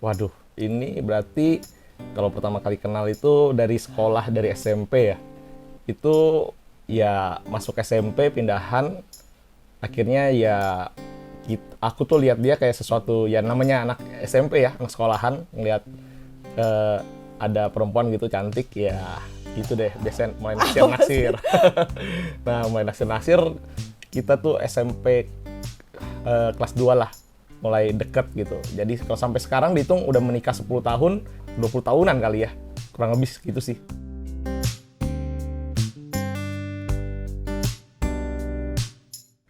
Waduh, ini berarti kalau pertama kali kenal itu dari sekolah, dari SMP ya. Itu ya masuk SMP pindahan, akhirnya ya aku tuh lihat dia kayak sesuatu ya namanya anak SMP ya, anak sekolahan ngelihat eh, ada perempuan gitu cantik ya gitu deh biasanya mulai naksir-naksir. Nah, mulai naksir-naksir kita tuh SMP kelas 2 lah mulai deket gitu. Jadi kalau sampai sekarang dihitung udah menikah 10 tahun, 20 tahunan kali ya. Kurang lebih gitu sih.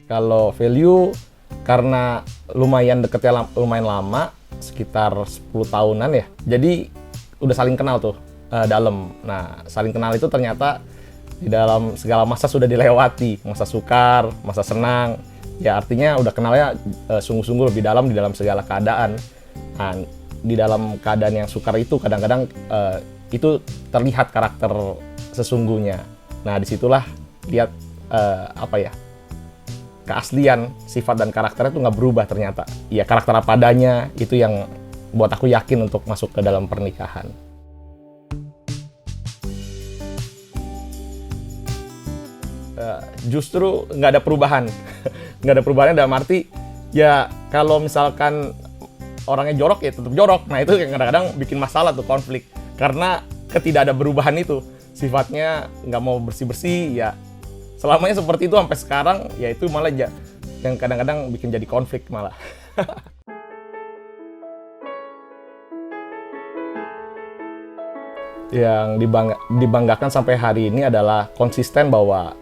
Kalau value karena lumayan deketnya lumayan lama, sekitar 10 tahunan ya. Jadi udah saling kenal tuh dalam. Nah, saling kenal itu ternyata di dalam segala masa sudah dilewati, masa sukar, masa senang. Ya artinya udah kenalnya sungguh-sungguh lebih dalam di dalam segala keadaan. Nah, di dalam keadaan yang sukar itu kadang-kadang itu terlihat karakter sesungguhnya. Nah, disitulah lihat apa ya, keaslian sifat dan karakternya itu nggak berubah ternyata. Ya karakter apa adanya itu yang buat aku yakin untuk masuk ke dalam pernikahan. Justru nggak ada perubahan. Nggak ada perubahannya dalam arti ya kalau misalkan orangnya jorok ya tetap jorok. Nah itu yang kadang-kadang bikin masalah tuh, konflik karena ketidak ada perubahan itu, sifatnya nggak mau bersih-bersih ya selamanya seperti itu sampai sekarang. Ya itu malah yang kadang-kadang bikin jadi konflik malah. Yang dibanggakan sampai hari ini adalah konsisten bahwa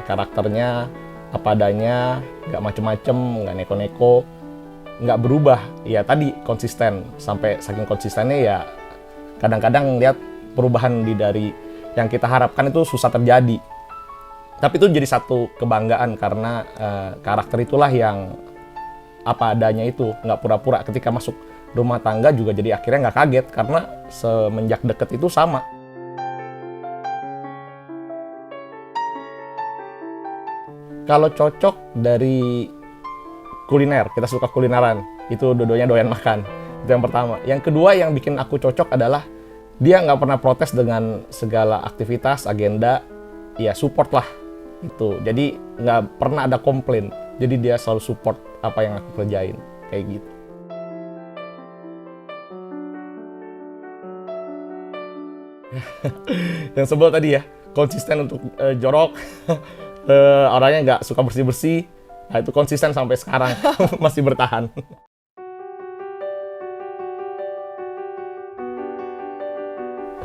karakternya apa adanya, nggak macem-macem, nggak neko-neko, nggak berubah. Ya tadi konsisten, sampai saking konsistennya ya kadang-kadang lihat perubahan dari yang kita harapkan itu susah terjadi. Tapi itu jadi satu kebanggaan karena karakter itulah yang apa adanya itu, nggak pura-pura. Ketika masuk rumah tangga juga jadi akhirnya nggak kaget karena semenjak deket itu sama. Kalau cocok dari kuliner, kita suka kulineran, itu dua-duanya doyan makan. Itu yang pertama. Yang kedua yang bikin aku cocok adalah dia nggak pernah protes dengan segala aktivitas, agenda, ya support lah itu. Jadi nggak pernah ada komplain. Jadi dia selalu support apa yang aku kerjain, kayak gitu. Yang sebel tadi ya, konsisten untuk jorok, orangnya nggak suka bersih-bersih. Nah, itu konsisten sampai sekarang, masih bertahan.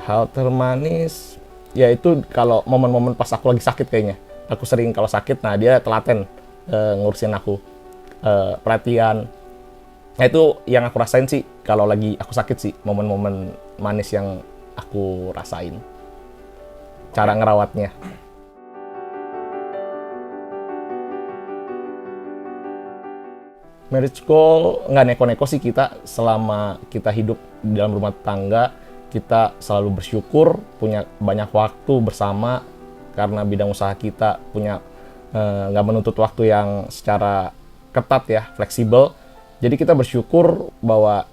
Hal termanis, ya itu kalau momen-momen pas aku lagi sakit kayaknya. Aku sering kalau sakit, nah dia telaten ngurusin aku, perhatian. Nah itu yang aku rasain sih kalau lagi aku sakit sih, momen-momen manis yang aku rasain. Cara ngerawatnya. Marriage goal nggak neko-neko sih kita selama kita hidup di dalam rumah tangga, kita selalu bersyukur punya banyak waktu bersama karena bidang usaha kita punya nggak menuntut waktu yang secara ketat ya, fleksibel. Jadi kita bersyukur bahwa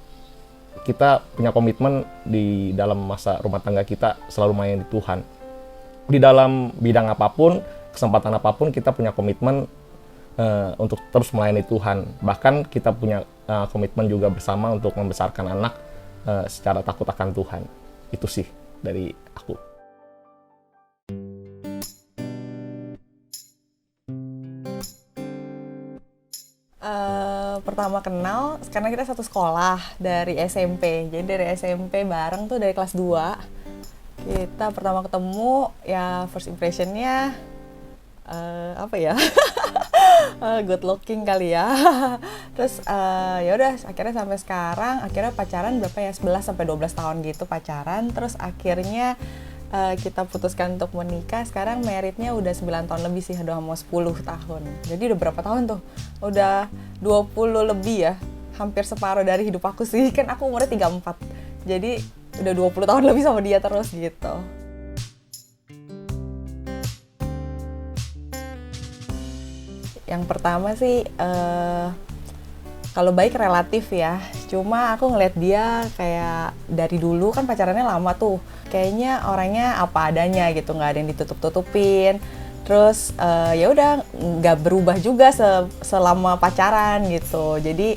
kita punya komitmen di dalam masa rumah tangga kita selalu melayani Tuhan. Di dalam bidang apapun, kesempatan apapun kita punya komitmen untuk terus melayani Tuhan. Bahkan kita punya komitmen juga bersama untuk membesarkan anak secara takut akan Tuhan. Itu sih dari aku. Pertama kenal, karena kita satu sekolah dari SMP. Jadi dari SMP bareng tuh dari kelas 2. Kita pertama ketemu, ya first impression-nya apa ya? Good looking kali ya. Terus ya udah akhirnya sampai sekarang akhirnya pacaran berapa ya, 11 sampai 12 tahun gitu pacaran. Terus akhirnya kita putuskan untuk menikah. Sekarang meritnya udah 9 tahun lebih sih, udah mau 10 tahun. Jadi udah berapa tahun tuh? Udah 20 lebih ya. Hampir separuh dari hidup aku sih. Kan aku umurnya 34. Jadi udah 20 tahun lebih sama dia terus gitu. Yang pertama sih kalau baik relatif ya. Cuma aku ngeliat dia kayak dari dulu kan pacarannya lama tuh. Kayaknya orangnya apa adanya gitu, nggak ada yang ditutup-tutupin. Terus ya udah nggak berubah juga selama pacaran gitu. Jadi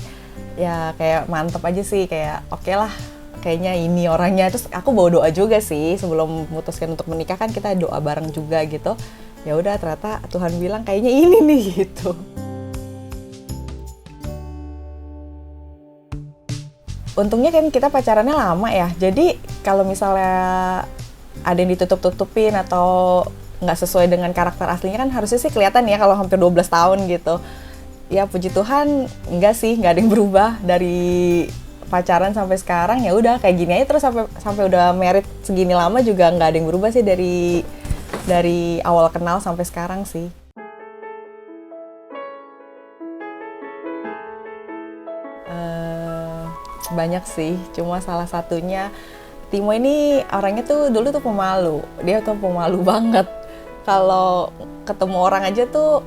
ya kayak mantep aja sih, kayak oke lah. Kayaknya ini orangnya. Terus aku bawa doa juga sih sebelum memutuskan untuk menikah, kan kita doa bareng juga gitu. Ya udah ternyata Tuhan bilang kayaknya ini nih gitu. Untungnya kan kita pacarannya lama ya, jadi kalau misalnya ada yang ditutup-tutupin atau nggak sesuai dengan karakter aslinya kan harusnya sih kelihatan ya kalau hampir 12 tahun gitu. Ya puji Tuhan enggak sih, nggak ada yang berubah dari pacaran sampai sekarang. Ya udah kayak gini aja terus sampai udah married segini lama juga nggak ada yang berubah sih dari awal kenal sampai sekarang sih. Banyak sih, cuma salah satunya Timo ini orangnya tuh dulu tuh pemalu. Dia tuh pemalu banget. Kalau ketemu orang aja tuh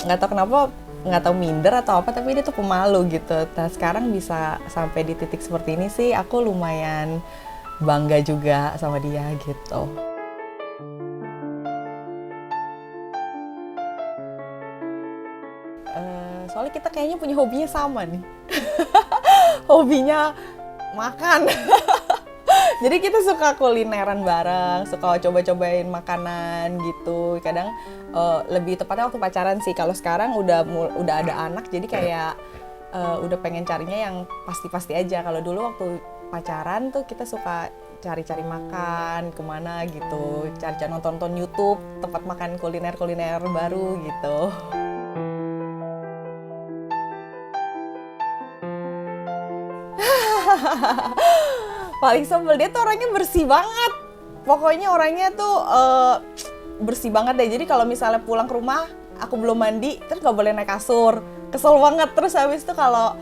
nggak tahu kenapa, nggak tahu minder atau apa, tapi dia tuh pemalu gitu. Nah sekarang bisa sampai di titik seperti ini sih, aku lumayan bangga juga sama dia gitu. Soalnya kita kayaknya punya hobinya sama nih. Hobinya makan. Jadi kita suka kulineran bareng, suka coba-cobain makanan gitu. Kadang lebih tepatnya waktu pacaran sih. Kalau sekarang udah ada anak, jadi kayak udah pengen carinya yang pasti-pasti aja. Kalau dulu waktu pacaran tuh kita suka cari-cari makan kemana gitu, cari-cari nonton YouTube tempat makan kuliner baru gitu. Paling sebel, dia tuh orangnya bersih banget. Pokoknya orangnya tuh bersih banget deh. Jadi kalau misalnya pulang ke rumah, aku belum mandi, terus gak boleh naik kasur. Kesel banget. Terus habis itu kalau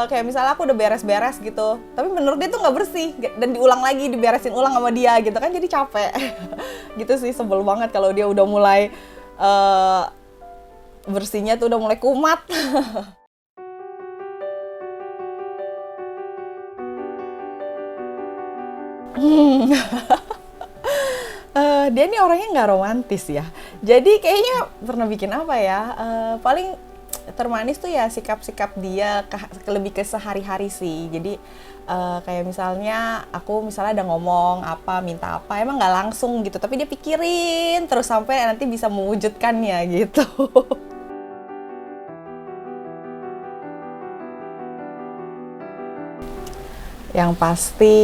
kayak misalnya aku udah beres-beres gitu, tapi menurut dia tuh gak bersih. Dan diulang lagi, diberesin ulang sama dia gitu kan, jadi capek. Gitu sih, sebel banget kalau dia udah mulai bersihnya tuh udah mulai kumat. Dia nih orangnya nggak romantis ya. Jadi kayaknya pernah bikin apa ya? Paling termanis tuh ya sikap-sikap dia lebih ke sehari-hari sih. Jadi kayak misalnya aku misalnya ada ngomong apa, minta apa, emang nggak langsung gitu, tapi dia pikirin terus sampai nanti bisa mewujudkannya gitu. Yang pasti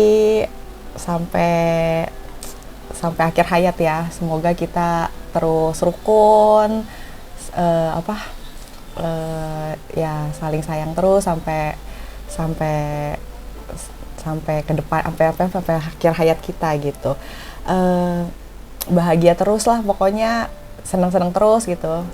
sampai akhir hayat ya, semoga kita terus rukun, ya saling sayang terus sampai ke depan, sampai akhir hayat kita gitu. Bahagia terus lah pokoknya, seneng-seneng terus gitu.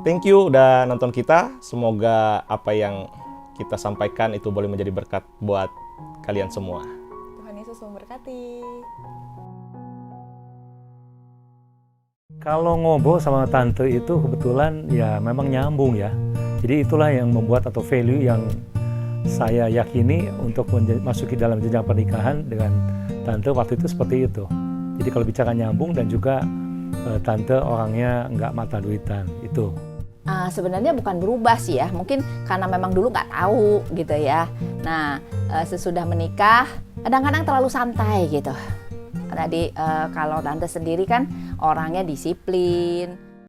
Thank you udah nonton kita. Semoga apa yang kita sampaikan itu boleh menjadi berkat buat kalian semua. Tuhan Yesus memberkati. Kalau ngobrol sama tante itu kebetulan ya memang nyambung ya. Jadi itulah yang membuat atau value yang saya yakini untuk masuki dalam jenjang pernikahan dengan tante waktu itu seperti itu. Jadi kalau bicara nyambung dan juga tante orangnya nggak mata duitan itu. Sebenarnya bukan berubah sih ya, mungkin karena memang dulu nggak tahu gitu ya. Nah sesudah menikah kadang-kadang terlalu santai gitu. Tadi kalau tante sendiri kan orangnya disiplin,